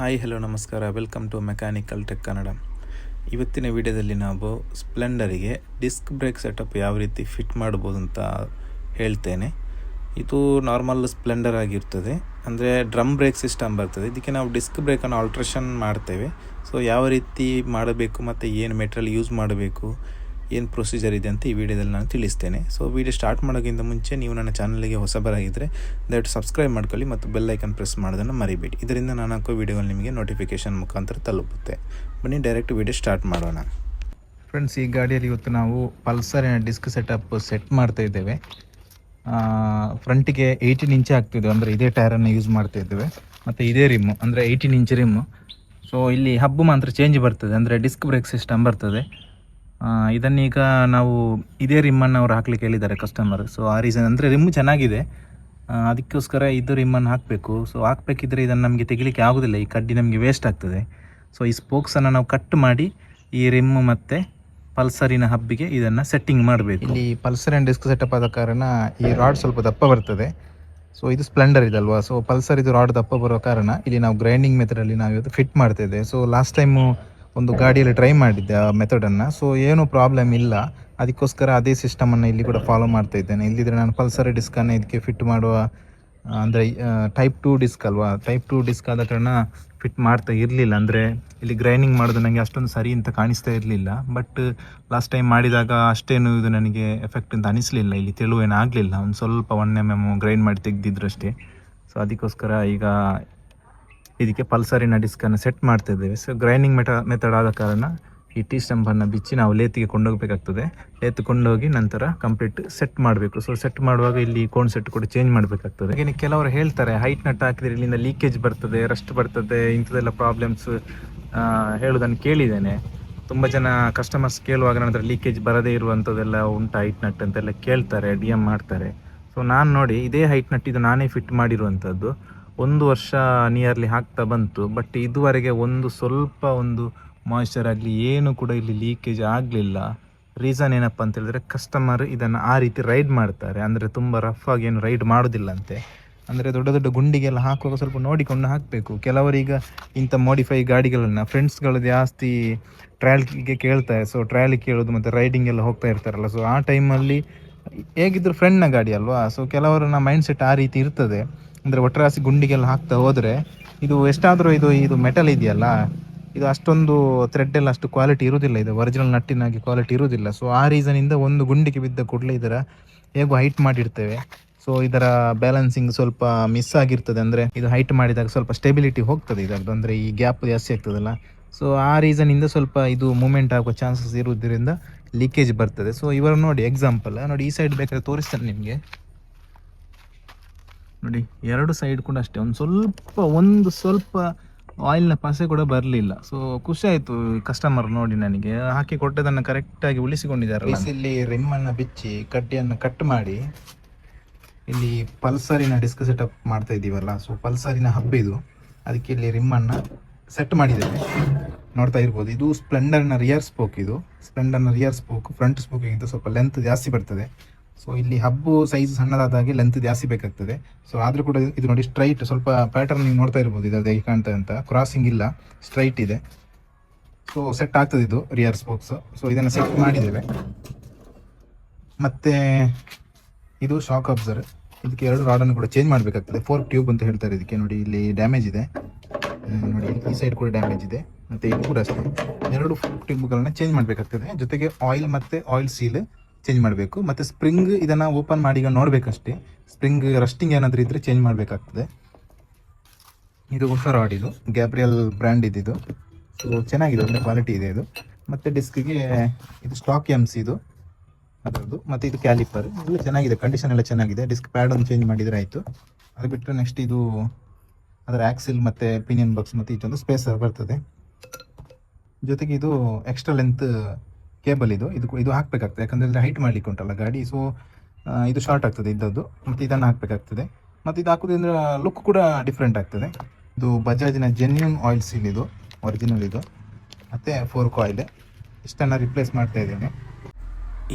Hi hello ನಮಸ್ಕಾರ, welcome to mechanical tech Kannada. ಇವತ್ತಿನ ವಿಡಿಯೋದಲ್ಲಿ ನಾವು ಸ್ಪ್ಲೆಂಡರಿಗೆ ಡಿಸ್ಕ್ ಬ್ರೇಕ್ ಸೆಟಪ್ ಯಾವ ರೀತಿ ಫಿಟ್ ಮಾಡ್ಬೋದು ಅಂತ ಹೇಳ್ತೇನೆ. ಇದು ನಾರ್ಮಲ್ ಸ್ಪ್ಲೆಂಡರ್ ಆಗಿರ್ತದೆ, ಅಂದರೆ ಡ್ರಮ್ ಬ್ರೇಕ್ ಸಿಸ್ಟಮ್ ಬರ್ತದೆ. ಇದಕ್ಕೆ ನಾವು ಡಿಸ್ಕ್ ಬ್ರೇಕನ್ನು ಆಲ್ಟ್ರೇಷನ್ ಮಾಡ್ತೇವೆ. ಸೊ ಯಾವ ರೀತಿ ಮಾಡಬೇಕು ಮತ್ತು ಏನು ಮೆಟೀರಿಯಲ್ ಯೂಸ್ ಮಾಡಬೇಕು, ಏನು ಪ್ರೊಸೀಜರ್ ಇದೆ ಅಂತ ಈ ವಿಡಿಯೋದಲ್ಲಿ ನಾನು ತಿಳಿಸ್ತೇನೆ. ಸೊ ವಿಡಿಯೋ ಸ್ಟಾರ್ಟ್ ಮಾಡೋಕ್ಕಿಂತ ಮುಂಚೆ ನೀವು ನನ್ನ ಚಾನಲ್ಗೆ ಹೊಸಬರಾಗಿದ್ದರೆ ದಯವಿಟ್ಟು ಸಬ್ಸ್ಕ್ರೈಬ್ ಮಾಡ್ಕೊಳ್ಳಿ ಮತ್ತು ಬೆಲ್ ಐಕನ್ ಪ್ರೆಸ್ ಮಾಡೋದನ್ನು ಮರಿಬೇಡಿ. ಇದರಿಂದ ನಾನು ಹಾಕೋ ವಿಡಿಯೋಗಳು ನಿಮಗೆ ನೋಟಿಫಿಕೇಷನ್ ಮುಖಾಂತರ ತಲುಪುತ್ತೆ. ಬನ್ನಿ ಡೈರೆಕ್ಟ್ ವಿಡಿಯೋ ಸ್ಟಾರ್ಟ್ ಮಾಡೋಣ. ಫ್ರೆಂಡ್ಸ್, ಈ ಗಾಡಿಯಲ್ಲಿ ಇವತ್ತು ನಾವು ಪಲ್ಸರಿನ ಡಿಸ್ಕ್ ಸೆಟ್ ಮಾಡ್ತಾ ಇದ್ದೇವೆ. ಫ್ರಂಟಿಗೆ 18 ಇಂಚ್ ಆಗ್ತಿದ್ದೇವೆ, ಅಂದರೆ ಇದೇ ಟೈರನ್ನು ಯೂಸ್ ಮಾಡ್ತಾ ಇದ್ದೇವೆ. ಮತ್ತು ಇದೇ ರಿಮ್ಮು, ಅಂದರೆ 18 ಇಂಚ್ ರಿಮ್ಮು. ಸೊ ಇಲ್ಲಿ ಹಬ್ಬು ಮಾತ್ರ ಚೇಂಜ್ ಬರ್ತದೆ, ಅಂದರೆ ಡಿಸ್ಕ್ ಬ್ರೇಕ್ ಸಿಸ್ಟಮ್ ಬರ್ತದೆ. ಇದನ್ನೀಗ ನಾವು ಇದೇ ರಿಮ್ಮನ್ನು ಅವ್ರು ಹಾಕ್ಲಿಕ್ಕೆ ಹೇಳಿದ್ದಾರೆ ಕಸ್ಟಮರ್. ಸೊ ಆ ರೀಸನ್, ಅಂದರೆ ರಿಮ್ಮು ಚೆನ್ನಾಗಿದೆ, ಅದಕ್ಕೋಸ್ಕರ ಇದು ರಿಮ್ಮನ್ನು ಹಾಕಬೇಕು. ಸೊ ಹಾಕಬೇಕಿದ್ರೆ ಇದನ್ನು ನಮಗೆ ತೆಗಿಲಿಕ್ಕೆ ಆಗೋದಿಲ್ಲ, ಈ ಕಡ್ಡಿ ನಮಗೆ ವೇಸ್ಟ್ ಆಗ್ತದೆ. ಸೊ ಈ ಸ್ಪೋಕ್ಸನ್ನು ನಾವು ಕಟ್ ಮಾಡಿ ಈ ರಿಮ್ಮು ಮತ್ತು ಪಲ್ಸರಿನ ಹಬ್ಬಿಗೆ ಇದನ್ನು ಸೆಟ್ಟಿಂಗ್ ಮಾಡಬೇಕು. ಇಲ್ಲಿ ಪಲ್ಸರಿನ ಡಿಸ್ಕ್ ಸೆಟಪ್ ಆದ ಕಾರಣ ಈ ರಾಡ್ ಸ್ವಲ್ಪ ದಪ್ಪ ಬರ್ತದೆ. ಸೊ ಇದು ಸ್ಪ್ಲೆಂಡರ್ ಇದಲ್ವಾ, ಸೊ ಪಲ್ಸರ್ ಇದು ರಾಡ್ ದಪ್ಪ ಬರೋ ಕಾರಣ ಇಲ್ಲಿ ನಾವು ಗ್ರೈಂಡಿಂಗ್ ಮೆಥಡಲ್ಲಿ ನಾವು ಇವತ್ತು ಫಿಟ್ ಮಾಡ್ತಿದ್ದೇವೆ. ಸೊ ಲಾಸ್ಟ್ ಟೈಮು ಒಂದು ಗಾಡಿಯಲ್ಲಿ ಟ್ರೈ ಮಾಡಿದ್ದೆ ಆ ಮೆಥಡನ್ನು. ಸೊ ಏನೂ ಪ್ರಾಬ್ಲಮ್ ಇಲ್ಲ, ಅದಕ್ಕೋಸ್ಕರ ಅದೇ ಸಿಸ್ಟಮನ್ನು ಇಲ್ಲಿ ಕೂಡ ಫಾಲೋ ಮಾಡ್ತಾ ಇದ್ದೇನೆ. ಇಲ್ಲಿದ್ರೆ ನಾನು ಪಲ್ಸರ್ ಡಿಸ್ಕನ್ನು ಇದಕ್ಕೆ ಫಿಟ್ ಮಾಡುವ, ಅಂದರೆ ಟೈಪ್ 2 ಡಿಸ್ಕ್ ಅಲ್ವಾ, ಟೈಪ್ 2 ಡಿಸ್ಕ್ ಆದ ಕಾರಣ ಫಿಟ್ ಮಾಡ್ತಾ ಇರಲಿಲ್ಲ. ಅಂದರೆ ಇಲ್ಲಿ ಗ್ರೈಂಡಿಂಗ್ ಮಾಡೋದು ನನಗೆ ಅಷ್ಟೊಂದು ಸರಿ ಅಂತ ಕಾಣಿಸ್ತಾ ಇರಲಿಲ್ಲ. ಬಟ್ ಲಾಸ್ಟ್ ಟೈಮ್ ಮಾಡಿದಾಗ ಅಷ್ಟೇನು ಇದು ನನಗೆ ಎಫೆಕ್ಟ್ ಅಂತ ಅನಿಸಲಿಲ್ಲ, ಇಲ್ಲಿ ತೆಳುವೇನು ಆಗಲಿಲ್ಲ. ಒಂದು ಸ್ವಲ್ಪ 1 mm ಗ್ರೈಂಡ್ ಮಾಡಿ ತೆಗೆದಿದ್ರು ಅಷ್ಟೇ. ಸೊ ಅದಕ್ಕೋಸ್ಕರ ಈಗ ಇದಕ್ಕೆ ಪಲ್ಸರಿನ ಡಿಸ್ಕನ್ನು ಸೆಟ್ ಮಾಡ್ತಾ ಇದ್ದೇವೆ. ಸೊ ಗ್ರೈಂಡಿಂಗ್ ಮೆಥಡ್ ಆದ ಕಾರಣ ಈ ಟೀ ಸ್ಟಂಪನ್ನು ಬಿಚ್ಚಿ ನಾವು ಲೇತಿಗೆ ಕೊಂಡೋಗಬೇಕಾಗ್ತದೆ. ಲೇತ್ ಕೊಂಡೋಗಿ ನಂತರ ಕಂಪ್ಲೀಟ್ ಸೆಟ್ ಮಾಡಬೇಕು. ಸೊ ಸೆಟ್ ಮಾಡುವಾಗ ಇಲ್ಲಿ ಕೋನ್ ಸೆಟ್ ಕೂಡ ಚೇಂಜ್ ಮಾಡಬೇಕಾಗ್ತದೆ. ಹಾಗೆ ಕೆಲವರು ಹೇಳ್ತಾರೆ ಹೈಟ್ ನಟ್ ಹಾಕಿದ್ರೆ ಇಲ್ಲಿಂದ ಲೀಕೇಜ್ ಬರ್ತದೆ, ರಸ್ಟ್ ಬರ್ತದೆ, ಇಂಥದ್ದೆಲ್ಲ ಪ್ರಾಬ್ಲಮ್ಸ್ ಹೇಳೋದನ್ನು ಕೇಳಿದ್ದೇನೆ. ತುಂಬ ಜನ ಕಸ್ಟಮರ್ಸ್ ಕೇಳುವಾಗ ನಂತರ ಲೀಕೇಜ್ ಬರದೇ ಇರುವಂಥದ್ದೆಲ್ಲ ಉಂಟು ಹೈಟ್ ನಟ್ ಅಂತೆಲ್ಲ ಕೇಳ್ತಾರೆ, DM ಮಾಡ್ತಾರೆ. ಸೊ ನಾನು ನೋಡಿ ಇದೇ ಹೈಟ್ ನಟ್ ಇದು ನಾನೇ ಫಿಟ್ ಮಾಡಿರುವಂಥದ್ದು. 1 ವರ್ಷ ನಿಯರ್ಲಿ ಹಾಕ್ತಾ ಬಂತು. ಬಟ್ ಇದುವರೆಗೆ ಒಂದು ಮಾಯ್ಶ್ಚರ್ ಆಗಲಿ ಏನು ಕೂಡ ಇಲ್ಲಿ ಲೀಕೇಜ್ ಆಗಲಿಲ್ಲ. ರೀಸನ್ ಏನಪ್ಪ ಅಂತ ಹೇಳಿದ್ರೆ ಕಸ್ಟಮರ್ ಇದನ್ನು ಆ ರೀತಿ ರೈಡ್ ಮಾಡ್ತಾರೆ, ಅಂದರೆ ತುಂಬ ರಫ್ ಆಗಿ ಏನು ರೈಡ್ ಮಾಡೋದಿಲ್ಲ ಅಂತೆ. ಅಂದರೆ ದೊಡ್ಡ ದೊಡ್ಡ ಗುಂಡಿಗೆಲ್ಲ ಹಾಕುವಾಗ ಸ್ವಲ್ಪ ನೋಡಿಕೊಂಡು ಹಾಕಬೇಕು. ಕೆಲವರೀಗ ಇಂಥ ಮಾಡಿಫೈ ಗಾಡಿಗಳನ್ನು ಫ್ರೆಂಡ್ಸ್ಗಳು ಜಾಸ್ತಿ ಟ್ರಯಲ್ಗೆ ಕೇಳ್ತಾರೆ. ಸೊ ಟ್ರಯಲಿಗೆ ಕೇಳೋದು ಮತ್ತು ರೈಡಿಂಗ್ ಎಲ್ಲ ಹೋಗ್ತಾ ಇರ್ತಾರಲ್ಲ, ಸೊ ಆ ಟೈಮಲ್ಲಿ ಹೇಗಿದ್ರು ಫ್ರೆಂಡ್ನ ಗಾಡಿ ಅಲ್ವಾ. ಸೊ ಕೆಲವರನ್ನ ಮೈಂಡ್ ಸೆಟ್ ಆ ರೀತಿ ಇರ್ತದೆ, ಅಂದರೆ ಒಟ್ಟರಾಸಿ ಗುಂಡಿಗೆಲ್ಲ ಹಾಕ್ತಾ ಹೋದರೆ ಇದು ಎಷ್ಟಾದರೂ ಇದು ಮೆಟಲ್ ಇದೆಯಲ್ಲ, ಇದು ಅಷ್ಟೊಂದು ಥ್ರೆಡ್ ಎಲ್ಲ ಅಷ್ಟು ಕ್ವಾಲಿಟಿ ಇರೋದಿಲ್ಲ, ಇದು ಒರಿಜಿನಲ್ ನಟ್ಟಿನಾಗಿ ಕ್ವಾಲಿಟಿ ಇರೋದಿಲ್ಲ. ಸೊ ಆ ರೀಸನಿಂದ ಒಂದು ಗುಂಡಿಗೆ ಬಿದ್ದ ಕೂಡಲೇ ಇದರ ಹೇಗೂ ಹೈಟ್ ಮಾಡಿರ್ತೇವೆ. ಸೊ ಇದರ ಬ್ಯಾಲೆನ್ಸಿಂಗ್ ಸ್ವಲ್ಪ ಮಿಸ್ ಆಗಿರ್ತದೆ, ಅಂದರೆ ಇದು ಹೈಟ್ ಮಾಡಿದಾಗ ಸ್ವಲ್ಪ ಸ್ಟೆಬಿಲಿಟಿ ಹೋಗ್ತದೆ ಇದರದ್ದು, ಅಂದರೆ ಈ ಗ್ಯಾಪ್ ಜಾಸ್ತಿ ಆಗ್ತದಲ್ಲ. ಸೊ ಆ ರೀಸನಿಂದ ಸ್ವಲ್ಪ ಇದು ಮೂಮೆಂಟ್ ಆಗುವ ಚಾನ್ಸಸ್ ಇರೋದ್ರಿಂದ ಲೀಕೇಜ್ ಬರ್ತದೆ. ಸೊ ಇವರು ನೋಡಿ ಎಕ್ಸಾಂಪಲ್ ನೋಡಿ, ಈ ಸೈಡ್ ಬೇಕಾದ್ರೆ ತೋರಿಸ್ತಾನೆ ನಿಮಗೆ ನೋಡಿ. 2 ಸೈಡ್ ಕೂಡ ಅಷ್ಟೇ ಒಂದು ಸ್ವಲ್ಪ ಆಯಿಲ್ನ ಪಸೆ ಕೂಡ ಬರಲಿಲ್ಲ. ಸೊ ಖುಷಿ ಆಯಿತು ಕಸ್ಟಮರ್ ನೋಡಿ, ನನಗೆ ಹಾಕಿ ಕೊಟ್ಟದನ್ನು ಕರೆಕ್ಟಾಗಿ ಉಳಿಸಿಕೊಂಡಿದ್ದಾರೆ. ಇಲ್ಲಿ ರಿಮ್ಮನ್ನು ಬಿಚ್ಚಿ ಕಡ್ಡಿಯನ್ನು ಕಟ್ ಮಾಡಿ ಇಲ್ಲಿ ಪಲ್ಸರಿನ ಡಿಸ್ಕ್ ಸೆಟಪ್ ಮಾಡ್ತಾ ಇದ್ದೀವಲ್ಲ, ಸೊ ಪಲ್ಸರಿನ ಹಬ್ಬಿದು ಅದಕ್ಕೆ ಇಲ್ಲಿ ರಿಮ್ಮನ್ನು ಸೆಟ್ ಮಾಡಿದ್ದೇವೆ. ನೋಡ್ತಾ ಇರ್ಬೋದು, ಇದು ಸ್ಪ್ಲೆಂಡರ್ನ ರಿಯರ್ ಸ್ಪೋಕ್. ಇದು ಸ್ಪ್ಲೆಂಡರ್ನ ರಿಯರ್ ಸ್ಪೋಕ್ ಫ್ರಂಟ್ ಸ್ಪೋಕಿಗಿಂತ ಸ್ವಲ್ಪ ಲೆಂತ್ ಜಾಸ್ತಿ ಬರ್ತದೆ. ಸೊ ಇಲ್ಲಿ ಹಬ್ಬು ಸೈಜ್ ಸಣ್ಣದಾದಾಗೆ ಲೆಂತ್ ಜಾಸ್ತಿ ಬೇಕಾಗ್ತದೆ. ಸೊ ಆದರೂ ಕೂಡ ಇದು ನೋಡಿ ಸ್ಟ್ರೈಟ್, ಸ್ವಲ್ಪ ಪ್ಯಾಟರ್ನ್ ನೀವು ನೋಡ್ತಾ ಇರ್ಬೋದು, ಇದರಲ್ಲಿ ಹೇಗೆ ಕಾಣ್ತದೆ ಅಂತ, ಕ್ರಾಸಿಂಗ್ ಇಲ್ಲ, ಸ್ಟ್ರೈಟ್ ಇದೆ. ಸೊ ಸೆಟ್ ಆಗ್ತದೆ ಇದು ರಿಯರ್ ಸ್ಪೋಕ್ಸ್. ಸೊ ಇದನ್ನು ಸೆಟ್ ಮಾಡಿದ್ದೇವೆ. ಮತ್ತು ಇದು ಶಾಕ್ ಅಬ್ಸರ್, ಇದಕ್ಕೆ 2 ರಾಡನ್ನು ಕೂಡ ಚೇಂಜ್ ಮಾಡಬೇಕಾಗ್ತದೆ. 4 ಟ್ಯೂಬ್ ಅಂತ ಹೇಳ್ತಾರೆ ಇದಕ್ಕೆ. ನೋಡಿ ಇಲ್ಲಿ ಡ್ಯಾಮೇಜ್ ಇದೆ, ನೋಡಿ ಈ ಸೈಡ್ ಕೂಡ ಡ್ಯಾಮೇಜ್ ಇದೆ, ಮತ್ತು ಇದು ಕೂಡ ಅಷ್ಟೇ. 2 ಟ್ಯೂಬ್ಗಳನ್ನ ಚೇಂಜ್ ಮಾಡಬೇಕಾಗ್ತದೆ. ಜೊತೆಗೆ ಆಯಿಲ್ ಮತ್ತು ಆಯಿಲ್ ಸೀಲ್ ಚೇಂಜ್ ಮಾಡಬೇಕು. ಮತ್ತು ಸ್ಪ್ರಿಂಗ್ ಇದನ್ನು ಓಪನ್ ಮಾಡಿ ಈಗ ನೋಡಬೇಕಷ್ಟೇ, ಸ್ಪ್ರಿಂಗ್ ರಸ್ಟಿಂಗ್ ಏನಾದರೂ ಇದ್ದರೆ ಚೇಂಜ್ ಮಾಡಬೇಕಾಗ್ತದೆ. ಇದು ಹೊಸ ರಾಡ್, ಇದು ಗ್ಯಾಬ್ರಿಯಲ್ ಬ್ರ್ಯಾಂಡ್ ಇದ್ದಿದ್ದು. ಸೊ ಚೆನ್ನಾಗಿದೆ, ಒಳ್ಳೆ ಕ್ವಾಲಿಟಿ ಇದೆ ಇದು. ಮತ್ತು ಡಿಸ್ಕಿಗೆ ಇದು ಸ್ಟಾಕ್ MC ಇದು ಅದರದ್ದು. ಮತ್ತು ಇದು ಕ್ಯಾಲಿಪರ್ ಎಲ್ಲ ಚೆನ್ನಾಗಿದೆ, ಕಂಡೀಷನ್ ಎಲ್ಲ ಚೆನ್ನಾಗಿದೆ. ಡಿಸ್ಕ್ ಪ್ಯಾಡ್ ಒಂದು ಚೇಂಜ್ ಮಾಡಿದರೆ ಆಯಿತು. ಅದು ಬಿಟ್ಟರೆ ನೆಕ್ಸ್ಟ್ ಇದು ಅದರ ಆ್ಯಕ್ಸಿಲ್ ಮತ್ತು ಪಿನಿಯನ್ ಬಾಕ್ಸ್ ಮತ್ತು ಇದೊಂದು ಸ್ಪೇಸರ್ ಬರ್ತದೆ. ಜೊತೆಗೆ ಇದು ಎಕ್ಸ್ಟ್ರಾ ಲೆಂತ್ ಕೇಬಲ್ ಇದು ಹಾಕಬೇಕಾಗ್ತದೆ, ಯಾಕಂದರೆ ಹೈಟ್ ಮಾಡಲಿಕ್ಕೆ ಉಂಟಲ್ಲ ಗಾಡಿ. ಸೊ ಇದು ಶಾರ್ಟ್ ಆಗ್ತದೆ ಇದ್ದದ್ದು, ಮತ್ತು ಇದನ್ನು ಹಾಕಬೇಕಾಗ್ತದೆ. ಮತ್ತು ಇದು ಹಾಕೋದ್ರಿಂದ ಲುಕ್ ಕೂಡ ಡಿಫ್ರೆಂಟ್ ಆಗ್ತದೆ. ಇದು ಬಜಾಜಿನ ಜೆನ್ಯೂನ್ ಆಯಿಲ್ ಸೀಲ್, ಇದು ಒರಿಜಿನಲ್ ಇದು. ಮತ್ತು 4 ಕಾಯಿಲ್ ಇಷ್ಟನ್ನು ರಿಪ್ಲೇಸ್ ಮಾಡ್ತಾ ಇದ್ದೇನೆ.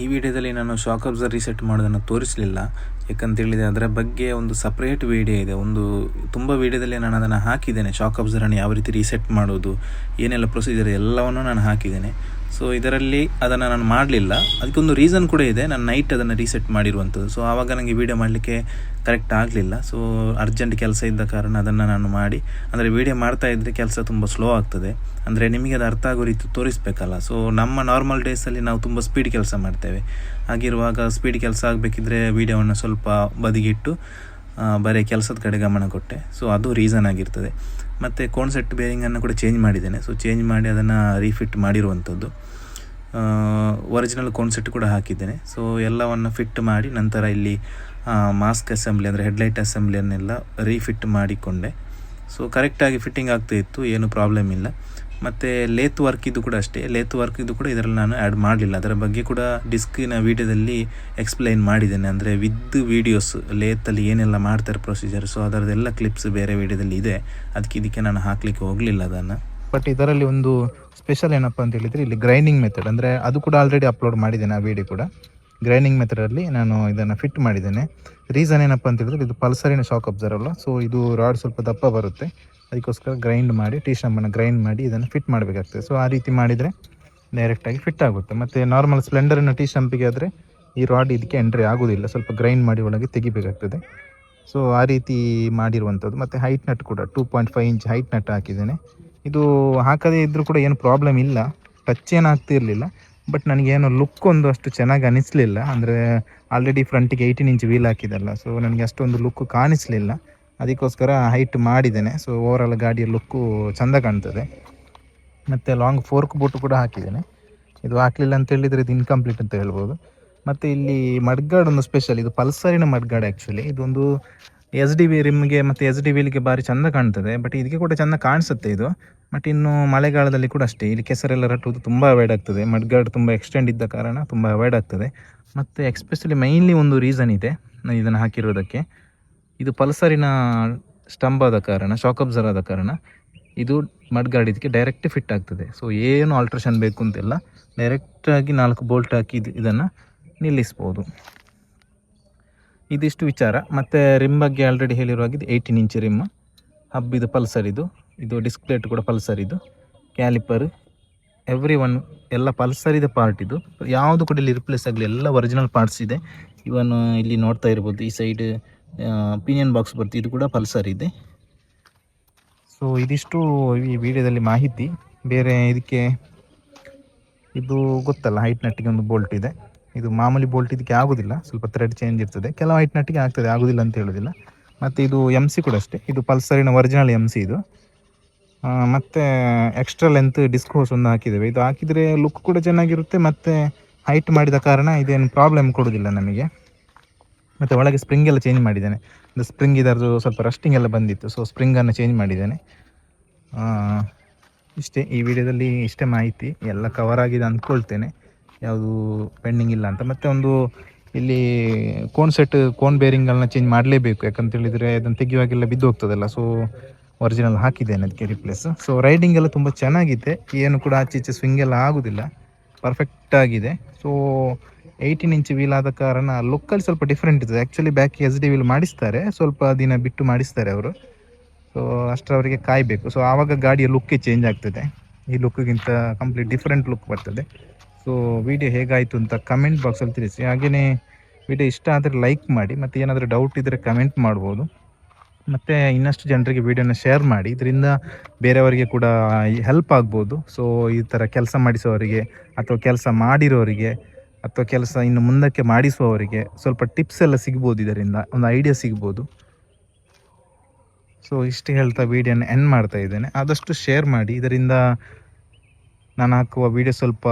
ಈ ವಿಡಿಯೋದಲ್ಲಿ ನಾನು ಶಾಕ್ ಅಬ್ಸರ್ ರೀಸೆಟ್ ಮಾಡೋದನ್ನು ತೋರಿಸಲಿಲ್ಲ, ಯಾಕಂತೇಳಿದರೆ ಅದರ ಬಗ್ಗೆ ಒಂದು ಸಪ್ರೇಟ್ ವಿಡಿಯೋ ಇದೆ. ತುಂಬ ವಿಡಿಯೋದಲ್ಲಿ ನಾನು ಅದನ್ನು ಹಾಕಿದ್ದೇನೆ, ಶಾಕ್ ಅಬ್ಸರನ್ನು ಯಾವ ರೀತಿ ರೀಸೆಟ್ ಮಾಡೋದು, ಏನೆಲ್ಲ ಪ್ರೊಸೀಜರ್ ಎಲ್ಲವನ್ನು ನಾನು ಹಾಕಿದ್ದೇನೆ. ಸೊ ಇದರಲ್ಲಿ ಅದನ್ನು ನಾನು ಮಾಡಲಿಲ್ಲ, ಅದಕ್ಕೊಂದು ರೀಸನ್ ಕೂಡ ಇದೆ. ನಾನು ನೈಟ್ ಅದನ್ನು ರೀಸೆಟ್ ಮಾಡಿರುವಂಥದ್ದು. ಸೊ ಆವಾಗ ನನಗೆ ವೀಡಿಯೋ ಮಾಡಲಿಕ್ಕೆ ಕರೆಕ್ಟ್ ಆಗಲಿಲ್ಲ. ಸೊ ಅರ್ಜೆಂಟ್ ಕೆಲಸ ಇದ್ದ ಕಾರಣ ಅದನ್ನು ನಾನು ಮಾಡಿ, ಅಂದರೆ ವೀಡಿಯೋ ಮಾಡ್ತಾ ಇದ್ದರೆ ಕೆಲಸ ತುಂಬ ಸ್ಲೋ ಆಗ್ತದೆ. ಅಂದರೆ ನಿಮಗೆ ಅದು ಅರ್ಥ ಆಗೋ ರೀತಿ ತೋರಿಸಬೇಕಲ್ಲ. ಸೊ ನಮ್ಮ ನಾರ್ಮಲ್ ಡೇಸಲ್ಲಿ ನಾವು ತುಂಬ ಸ್ಪೀಡ್ ಕೆಲಸ ಮಾಡ್ತೇವೆ. ಹಾಗಿರುವಾಗ ಸ್ಪೀಡ್ ಕೆಲಸ ಆಗಬೇಕಿದ್ರೆ ವೀಡಿಯೋವನ್ನು ಸ್ವಲ್ಪ ಬದಿಗಿಟ್ಟು ಬರೀ ಕೆಲಸದ ಕಡೆ ಗಮನ ಕೊಟ್ಟೆ. ಸೊ ಅದು ರೀಸನ್ ಆಗಿರ್ತದೆ. ಮತ್ತು ಕೋನ್ಸೆಟ್ ಬೇರಿಂಗನ್ನು ಕೂಡ ಚೇಂಜ್ ಮಾಡಿದ್ದೇನೆ. ಸೊ ಚೇಂಜ್ ಮಾಡಿ ಅದನ್ನು ರೀಫಿಟ್ ಮಾಡಿರುವಂಥದ್ದು. ಒರಿಜಿನಲ್ ಕಾನ್ಸೆಪ್ಟ್ ಕೂಡ ಹಾಕಿದ್ದೇನೆ. ಸೊ ಎಲ್ಲವನ್ನು ಫಿಟ್ ಮಾಡಿ ನಂತರ ಇಲ್ಲಿ ಮಾಸ್ಕ್ ಅಸೆಂಬ್ಲಿ ಅಂದರೆ ಹೆಡ್ಲೈಟ್ ಅಸೆಂಬ್ಲಿಯನ್ನೆಲ್ಲ ರೀಫಿಟ್ ಮಾಡಿಕೊಂಡೆ. ಸೊ ಕರೆಕ್ಟಾಗಿ ಫಿಟ್ಟಿಂಗ್ ಆಗ್ತಾಯಿತ್ತು, ಏನು ಪ್ರಾಬ್ಲಮ್ ಇಲ್ಲ. ಮತ್ತು ಲೇತ್ ವರ್ಕ್ ಇದು ಕೂಡ ಅಷ್ಟೇ, ಲೇತ್ ವರ್ಕ್ ಇದು ಕೂಡ ಇದರಲ್ಲಿ ನಾನು ಆ್ಯಡ್ ಮಾಡಲಿಲ್ಲ. ಅದರ ಬಗ್ಗೆ ಕೂಡ ಡಿಸ್ಕಿನ ವೀಡಿಯೋದಲ್ಲಿ ಎಕ್ಸ್ಪ್ಲೈನ್ ಮಾಡಿದ್ದೇನೆ. ಅಂದರೆ ವಿತ್ ವೀಡಿಯೋಸ್ ಲೇತಲ್ಲಿ ಏನೆಲ್ಲ ಮಾಡ್ತಾರೆ ಪ್ರೊಸೀಜರ್, ಸೊ ಅದರದ್ದೆಲ್ಲ ಕ್ಲಿಪ್ಸ್ ಬೇರೆ ವೀಡಿಯೋದಲ್ಲಿ ಇದೆ. ಇದಕ್ಕೆ ನಾನು ಹಾಕಲಿಕ್ಕೆ ಹೋಗಲಿಲ್ಲ ಅದನ್ನು. ಬಟ್ ಇದರಲ್ಲಿ ಒಂದು ಸ್ಪೆಷಲ್ ಏನಪ್ಪ ಅಂತ ಹೇಳಿದರೆ, ಇಲ್ಲಿ ಗ್ರೈಂಡಿಂಗ್ ಮೆಥಡ್, ಅಂದರೆ ಅದು ಕೂಡ ಆಲ್ರೆಡಿ ಅಪ್ಲೋಡ್ ಮಾಡಿದ್ದೇನೆ ಆ ವಿಡಿಯೋ ಕೂಡ. ಗ್ರೈಂಡಿಂಗ್ ಮೆಥಡಲ್ಲಿ ನಾನು ಇದನ್ನು ಫಿಟ್ ಮಾಡಿದ್ದೇನೆ. ರೀಸನ್ ಏನಪ್ಪ ಅಂತ ಹೇಳಿದ್ರೆ, ಇದು ಪಲ್ಸರಿನ ಶಾಕ್ ಅಬ್ಸರ್ ಅಲ್ಲ. ಸೊ ಇದು ರಾಡ್ ಸ್ವಲ್ಪ ದಪ್ಪ ಬರುತ್ತೆ, ಅದಕ್ಕೋಸ್ಕರ ಗ್ರೈಂಡ್ ಮಾಡಿ ಟೀಶಮನ್ನು ಗ್ರೈಂಡ್ ಮಾಡಿ ಇದನ್ನು ಫಿಟ್ ಮಾಡಬೇಕಾಗ್ತದೆ. ಸೊ ಆ ರೀತಿ ಮಾಡಿದರೆ ಡೈರೆಕ್ಟಾಗಿ ಫಿಟ್ ಆಗುತ್ತೆ. ಮತ್ತು ನಾರ್ಮಲ್ ಸ್ಪ್ಲೆಂಡರಿನ ಟೀಶಂಪಿಗೆ ಆದರೆ ಈ ರಾಡ್ ಇದಕ್ಕೆ ಎಂಟ್ರಿ ಆಗೋದಿಲ್ಲ, ಸ್ವಲ್ಪ ಗ್ರೈಂಡ್ ಮಾಡಿ ಒಳಗೆ ತೆಗಿಬೇಕಾಗ್ತದೆ. ಸೊ ಆ ರೀತಿ ಮಾಡಿರುವಂಥದ್ದು. ಮತ್ತು ಹೈಟ್ ನಟ್ ಕೂಡ 2.5 ಇಂಚ್ ಹೈಟ್ ನಟ್ ಹಾಕಿದ್ದೇನೆ. ಇದು ಹಾಕದೇ ಇದ್ದರೂ ಕೂಡ ಏನು ಪ್ರಾಬ್ಲಮ್ ಇಲ್ಲ, ಟಚ್ ಏನು ಆಗ್ತಿರಲಿಲ್ಲ. ಬಟ್ ನನಗೇನು ಲುಕ್ ಒಂದು ಅಷ್ಟು ಚೆನ್ನಾಗಿ ಅನಿಸಲಿಲ್ಲ. ಅಂದರೆ ಆಲ್ರೆಡಿ ಫ್ರಂಟಿಗೆ 18 ಇಂಚ್ ವೀಲ್ ಹಾಕಿದಲ್ಲ, ಸೊ ನನಗೆ ಅಷ್ಟೊಂದು ಲುಕ್ ಕಾಣಿಸಲಿಲ್ಲ. ಅದಕ್ಕೋಸ್ಕರ ಹೈಟ್ ಮಾಡಿದ್ದೇನೆ. ಸೊ ಓವರಾಲ್ ಗಾಡಿಯ ಲುಕ್ಕು ಚೆಂದ ಕಾಣ್ತದೆ. ಮತ್ತು ಲಾಂಗ್ ಫೋರ್ಕ್ ಬೋಟು ಕೂಡ ಹಾಕಿದ್ದೇನೆ. ಇದು ಹಾಕಲಿಲ್ಲ ಅಂತ ಹೇಳಿದರೆ ಇದು ಇನ್ಕಂಪ್ಲೀಟ್ ಅಂತ ಹೇಳ್ಬೋದು. ಮತ್ತು ಇಲ್ಲಿ ಮಡ್ಗಾರ್ಡ್ ಒಂದು ಸ್ಪೆಷಲ್, ಇದು ಪಲ್ಸರಿನ ಮಡ್ಗಾರ್ಡ್ ಆ್ಯಕ್ಚುಲಿ. ಇದೊಂದು SD ರಿಮ್ಗೆ ಮತ್ತು SD ವೀಲ್ಗೆ ಭಾರಿ ಚೆಂದ ಕಾಣ್ತದೆ. ಬಟ್ ಇದಕ್ಕೆ ಕೂಡ ಚೆಂದ ಕಾಣಿಸುತ್ತೆ ಇದು. ಬಟ್ ಇನ್ನು ಮಳೆಗಾಲದಲ್ಲಿ ಕೂಡ ಅಷ್ಟೇ, ಇಲ್ಲಿ ಕೆಸರೆಲ್ಲ ರಟ್ಟುವುದು ತುಂಬ ಅವಾಯ್ಡ್ ಆಗ್ತದೆ. ಮಡ್ಗಾರ್ಡ್ ತುಂಬ ಎಕ್ಸ್ಟೆಂಡ್ ಇದ್ದ ಕಾರಣ ತುಂಬ ಅವಾಯ್ಡ್ ಆಗ್ತದೆ. ಮತ್ತು ಎಕ್ಸ್ಪೆಷಲಿ ಮೈನ್ಲಿ ಒಂದು ರೀಸನ್ ಇದೆ ನಾನು ಇದನ್ನು ಹಾಕಿರೋದಕ್ಕೆ. ಇದು ಪಲ್ಸರಿನ ಸ್ಟಂಬ್ ಆದ ಕಾರಣ, ಶಾಕ್ ಅಬ್ಸರ್ ಆದ ಕಾರಣ ಇದು ಮಡ್ಗಾರ್ಡ್ ಇದಕ್ಕೆ ಡೈರೆಕ್ಟ್ ಫಿಟ್ ಆಗ್ತದೆ. ಸೊ ಏನು ಆಲ್ಟ್ರೇಷನ್ ಬೇಕು ಅಂತೆಲ್ಲ ಡೈರೆಕ್ಟಾಗಿ 4 ಬೋಲ್ಟ್ ಹಾಕಿ ಇದನ್ನು ನಿಲ್ಲಿಸ್ಬೋದು. ಇದಿಷ್ಟು ವಿಚಾರ. ಮತ್ತು ರಿಮ್ ಬಗ್ಗೆ ಆಲ್ರೆಡಿ ಹೇಳಿರುವಾಗ ಇದು 18 ಇಂಚ್ ರಿಮ್, ಹಬ್ ಇದು ಪಲ್ಸರ್, ಇದು ಡಿಸ್ಕ್ ಪ್ಲೇಟ್ ಕೂಡ ಪಲ್ಸರ್, ಇದು ಕ್ಯಾಲಿಪರ್ ಎಲ್ಲ ಪಲ್ಸರಿದ ಪಾರ್ಟ್. ಇದು ಯಾವುದು ಕೂಡ ಇಲ್ಲಿ ರಿಪ್ಲೇಸ್ ಆಗಲಿ, ಎಲ್ಲ ಒರಿಜಿನಲ್ ಪಾರ್ಟ್ಸ್ ಇದೆ. ಇವನ್ ಇಲ್ಲಿ ನೋಡ್ತಾ ಇರ್ಬೋದು, ಈ ಸೈಡ್ ಪಿನಿಯನ್ ಬಾಕ್ಸ್ ಬರ್ತೀವಿ, ಇದು ಕೂಡ ಪಲ್ಸರ್ ಇದೆ. ಸೊ ಇದಿಷ್ಟು ಈ ವಿಡಿಯೋದಲ್ಲಿ ಮಾಹಿತಿ. ಬೇರೆ ಇದಕ್ಕೆ ಇದು ಗೊತ್ತಲ್ಲ, ಹೈಟ್ ನಟ್ಟಿಗೆ ಒಂದು ಬೋಲ್ಟ್ ಇದೆ. ಇದು ಮಾಮೂಲಿ ಬೋಲ್ಟ್ ಇದಕ್ಕೆ ಆಗೋದಿಲ್ಲ, ಸ್ವಲ್ಪ ಥ್ರೆಡ್ ಚೇಂಜ್ ಇರ್ತದೆ. ಕೆಲವು ಹೈಟ್ ನಟ್ಟಿಗೆ ಆಗ್ತದೆ, ಆಗೋದಿಲ್ಲ ಅಂತ ಹೇಳೋದಿಲ್ಲ. ಮತ್ತು ಇದು MC ಕೂಡ ಅಷ್ಟೇ, ಇದು ಪಲ್ಸರಿನ ಒರಿಜಿನಲ್ MC ಇದು. ಮತ್ತು ಎಕ್ಸ್ಟ್ರಾ ಲೆಂತ್ ಡಿಸ್ಕ್ ಹೋಸ್ ಒಂದು ಹಾಕಿದ್ದೇವೆ. ಇದು ಹಾಕಿದರೆ ಲುಕ್ ಕೂಡ ಚೆನ್ನಾಗಿರುತ್ತೆ. ಮತ್ತು ಹೈಟ್ ಮಾಡಿದ ಕಾರಣ ಇದೇನು ಪ್ರಾಬ್ಲಮ್ ಕೊಡೋದಿಲ್ಲ ನಮಗೆ. ಮತ್ತು ಒಳಗೆ ಸ್ಪ್ರಿಂಗ್ ಎಲ್ಲ ಚೇಂಜ್ ಮಾಡಿದ್ದೇನೆ. ಇದು ಸ್ಪ್ರಿಂಗ್ ಇದರದ್ದು ಸ್ವಲ್ಪ ರಸ್ಟಿಂಗ್ ಎಲ್ಲ ಬಂದಿತ್ತು, ಸೊ ಸ್ಪ್ರಿಂಗನ್ನು ಚೇಂಜ್ ಮಾಡಿದ್ದೇನೆ. ಇಷ್ಟೇ ಈ ವಿಡಿಯೋದಲ್ಲಿ, ಇಷ್ಟೇ ಮಾಹಿತಿ. ಎಲ್ಲ ಕವರ್ ಆಗಿದೆ ಅಂದ್ಕೊಳ್ತೇನೆ, ಯಾವುದು ಪೆಂಡಿಂಗ್ ಇಲ್ಲ ಅಂತ. ಮತ್ತು ಒಂದು ಇಲ್ಲಿ ಕೋನ್ ಬೇರಿಂಗನ್ನು ಚೇಂಜ್ ಮಾಡಲೇಬೇಕು, ಯಾಕಂತೇಳಿದರೆ ಅದನ್ನು ತೆಗೆಯುವಾಗೆಲ್ಲ ಬಿದ್ದು ಹೋಗ್ತದಲ್ಲ. ಸೊ ಒರಿಜಿನಲ್ ಹಾಕಿದ್ದೇನೆ ಅದಕ್ಕೆ ರಿಪ್ಲೇಸ್. ಸೊ ರೈಡಿಂಗ್ ಎಲ್ಲ ತುಂಬ ಚೆನ್ನಾಗಿದೆ, ಏನು ಕೂಡ ಆಚೆ ಸ್ವಿಂಗ್ ಎಲ್ಲ ಆಗೋದಿಲ್ಲ, ಪರ್ಫೆಕ್ಟ್ ಆಗಿದೆ. ಸೊ 18 ಇಂಚ್ ವೀಲ್ ಆದ ಕಾರಣ ಲುಕ್ಕಲ್ಲಿ ಸ್ವಲ್ಪ ಡಿಫ್ರೆಂಟ್ ಇದೆ. ಆ್ಯಕ್ಚುಲಿ ಬ್ಯಾಕ್ SD ವೀಲ್ ಮಾಡಿಸ್ತಾರೆ, ಸ್ವಲ್ಪ ದಿನ ಬಿಟ್ಟು ಮಾಡಿಸ್ತಾರೆ ಅವರು. ಸೊ ಅಷ್ಟರವರೆಗೆ ಕಾಯಬೇಕು. ಸೊ ಆವಾಗ ಗಾಡಿಯ ಲುಕ್ಕೇ ಚೇಂಜ್ ಆಗ್ತದೆ, ಈ ಲುಕ್ಕಿಗಿಂತ ಕಂಪ್ಲೀಟ್ ಡಿಫ್ರೆಂಟ್ ಲುಕ್ ಬರ್ತದೆ. ಸೊ ವಿಡಿಯೋ ಹೇಗಾಯಿತು ಅಂತ ಕಮೆಂಟ್ ಬಾಕ್ಸಲ್ಲಿ ತಿಳಿಸಿ. ಹಾಗೆಯೇ ವಿಡಿಯೋ ಇಷ್ಟ ಆದರೆ ಲೈಕ್ ಮಾಡಿ, ಮತ್ತು ಏನಾದರೂ ಡೌಟ್ ಇದ್ದರೆ ಕಮೆಂಟ್ ಮಾಡ್ಬೋದು. ಮತ್ತು ಇನ್ನಷ್ಟು ಜನರಿಗೆ ವಿಡಿಯೋನ ಶೇರ್ ಮಾಡಿ, ಇದರಿಂದ ಬೇರೆಯವರಿಗೆ ಕೂಡ ಹೆಲ್ಪ್ ಆಗ್ಬೋದು. ಸೊ ಈ ಥರ ಕೆಲಸ ಮಾಡಿಸೋರಿಗೆ, ಅಥವಾ ಕೆಲಸ ಮಾಡಿರೋರಿಗೆ, ಅಥವಾ ಕೆಲಸ ಇನ್ನು ಮುಂದಕ್ಕೆ ಮಾಡಿಸುವವರಿಗೆ ಸ್ವಲ್ಪ ಟಿಪ್ಸ್ ಎಲ್ಲ ಸಿಗ್ಬೋದು, ಇದರಿಂದ ಒಂದು ಐಡಿಯಾ ಸಿಗ್ಬೋದು. ಸೊ ಇಷ್ಟು ಹೇಳ್ತಾ ವಿಡಿಯೋನ ಎಂಡ್ ಮಾಡ್ತಾ ಇದ್ದೇನೆ. ಆದಷ್ಟು ಶೇರ್ ಮಾಡಿ, ಇದರಿಂದ ನಾನು ಹಾಕುವ ವಿಡಿಯೋ ಸ್ವಲ್ಪ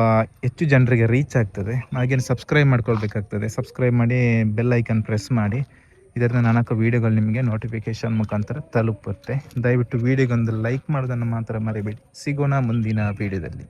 ಹೆಚ್ಚು ಜನರಿಗೆ ರೀಚ್ ಆಗ್ತದೆ. ಹಾಗೇನು ಸಬ್ಸ್ಕ್ರೈಬ್ ಮಾಡ್ಕೊಳ್ಬೇಕಾಗ್ತದೆ. ಸಬ್ಸ್ಕ್ರೈಬ್ ಮಾಡಿ ಬೆಲ್ ಐಕನ್ ಪ್ರೆಸ್ ಮಾಡಿ, ಇದರಿಂದ ನಾನು ಹಾಕೋ ವೀಡಿಯೋಗಳು ನಿಮಗೆ ನೋಟಿಫಿಕೇಷನ್ ಮುಖಾಂತರ ತಲುಪುತ್ತೆ. ದಯವಿಟ್ಟು ವೀಡಿಯೋಗೊಂದು ಲೈಕ್ ಮಾಡೋದನ್ನು ಮಾತ್ರ ಮರಿಬೇಡಿ. ಸಿಗೋಣ ಮುಂದಿನ ವೀಡಿಯೋದಲ್ಲಿ.